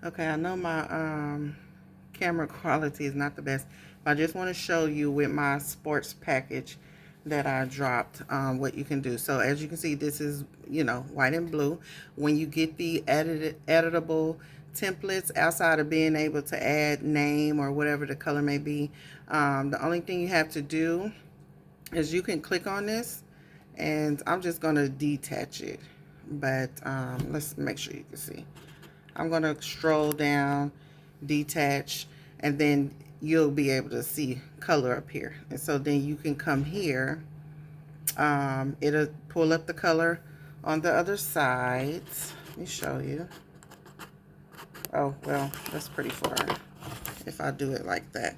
Okay, I know my camera quality is not the best, but I just want to show you with my sports package that I dropped what you can do. So as you can see, this is, white and blue. When you get the editable templates, outside of being able to add name or whatever the color may be, the only thing you have to do is you can click on this, and I'm just going to detach it. But let's make sure you can see. I'm going to scroll down, detach, and then you'll be able to see color up here. And so then you can come here. It'll pull up the color on the other side. Let me show you. Oh, well, that's pretty far if I do it like that.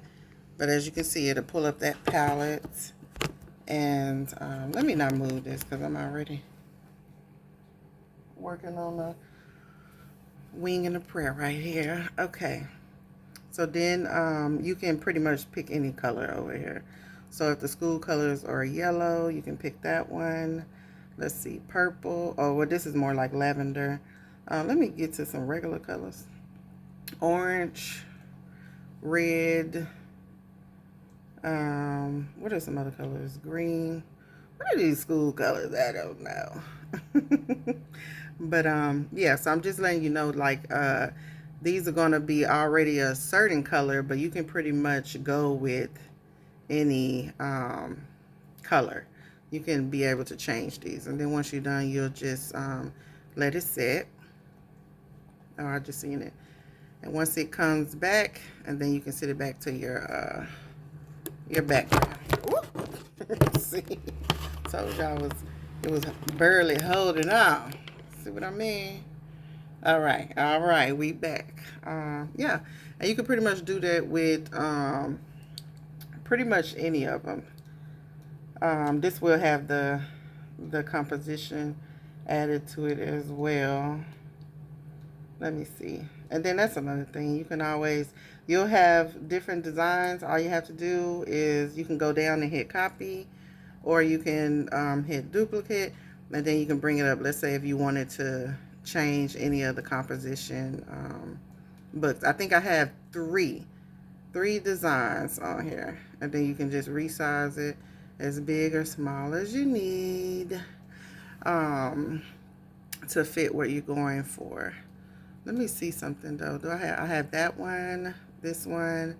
But as you can see, it'll pull up that palette. And let me not move this because I'm already working on a wing and a prayer right here. Okay. So then you can pretty much pick any color over here. So if the school colors are yellow, you can pick that one. Let's see, purple. Oh, well, this is more like lavender. Let me get to some regular colors. Orange, red. What are some other colors? Green. What are these school colors? I don't know. But yeah, so I'm just letting you know, like, these are going to be already a certain color, but you can pretty much go with any color. You can be able to change these, and then once you're done, you'll just let it set. Oh, I just seen it. And once it comes back, and then you can set it back to your background. See, told y'all it was barely holding on. See what I mean? All right, we back. Yeah, and you can pretty much do that with pretty much any of them. This will have the composition added to it as well. Let me see. And then that's another thing. You can always, you'll have different designs. All you have to do is you can go down and hit copy, or you can hit duplicate, and then you can bring it up. Let's say if you wanted to change any of the composition books. I think I have three designs on here, and then you can just resize it as big or small as you need um, to fit what you're going for. Let me see something though. Do I have that one, this one.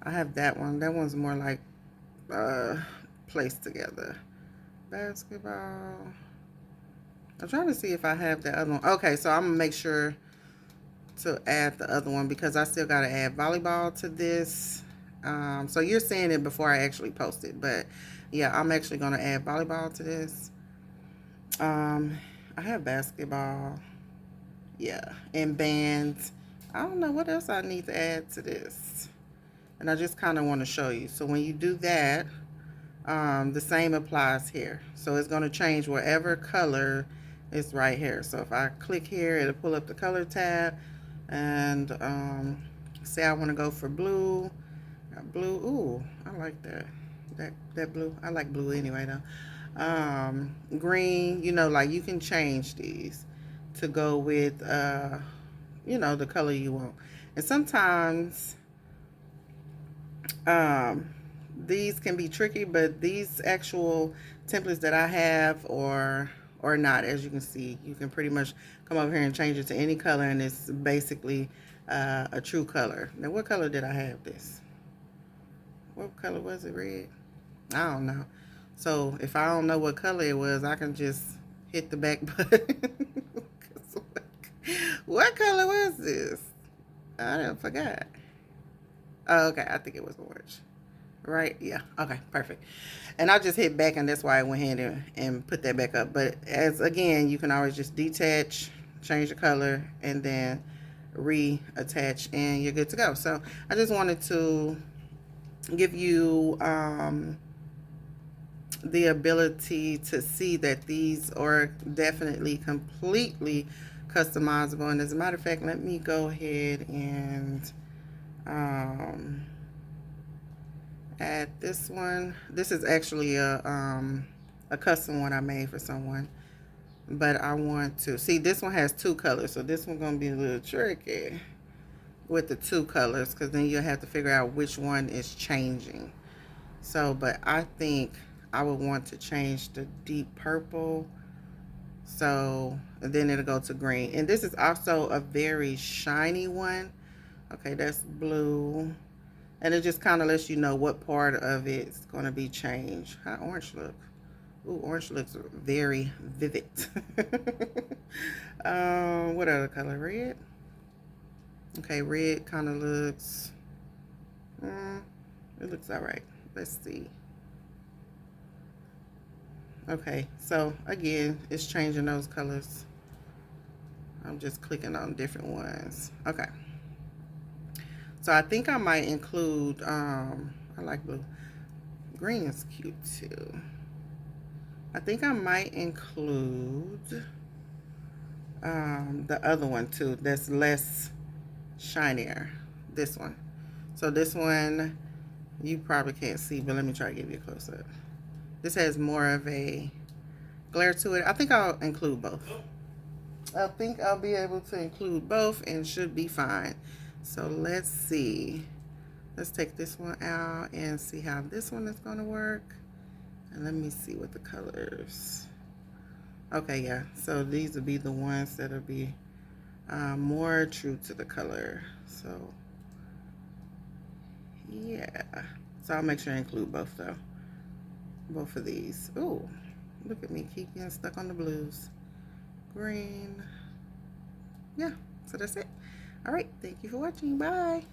I have that one. That one's more like uh placed together. Basketball. I'm trying to see if I have the other one. Okay, so I'm gonna make sure to add the other one because I still gotta add volleyball to this. So you're seeing it before I actually post it, but yeah, I'm actually gonna add volleyball to this. I have basketball. Yeah, and bands. I don't know what else I need to add to this. And I just kind of want to show you. So when you do that, the same applies here. So it's going to change whatever color is right here. So if I click here, it'll pull up the color tab. And say I want to go for blue. Blue, ooh, I like that. That blue. I like blue anyway though. Green, like you can change these to go with the color you want. And sometimes um, these can be tricky, but these actual templates that I have or not, as you can see, you can pretty much come over here and change it to any color, and it's basically a true color. Now, what color did I have this? What color was it? Red? I don't know. So if I don't know what color it was, I can just hit the back button. What color was this? I forgot. Oh, okay, I think it was orange. Right? Yeah. Okay, perfect. And I just hit back, and that's why I went ahead and put that back up. But as again, you can always just detach, change the color, and then reattach, and you're good to go. So I just wanted to give you the ability to see that these are definitely completely customizable. And as a matter of fact, let me go ahead and add this one. This is actually a custom one I made for someone, but I want to see this one has two colors, so this one's gonna be a little tricky. with the two colors, because then you'll have to figure out which one is changing. So, but I think I would want to change the deep purple. So, and then it'll go to green. And this is also a very shiny one. Okay, that's blue. And it just kind of lets you know what part of it's going to be changed. How orange look? Ooh, orange looks very vivid. What other color? Red? Okay, red kind of looks, it looks all right. Let's see. Okay, so again, it's changing those colors. I'm just clicking on different ones. Okay. So I think I might include, I like blue. Green is cute too. I think I might include the other one too, that's less shinier. This one. So this one, you probably can't see, but let me try to give you a close up. This has more of a glare to it. I think I'll include both. I think I'll be able to include both and should be fine. So let's see. Let's take this one out and see how this one is going to work. And let me see what the colors. Okay, yeah. So these will be the ones that'll be more true to the color. So yeah. So I'll make sure I include both though. Both of these. Ooh, look at me, keep getting stuck on the blues. Green. Yeah, so that's it. All right, thank you for watching. Bye.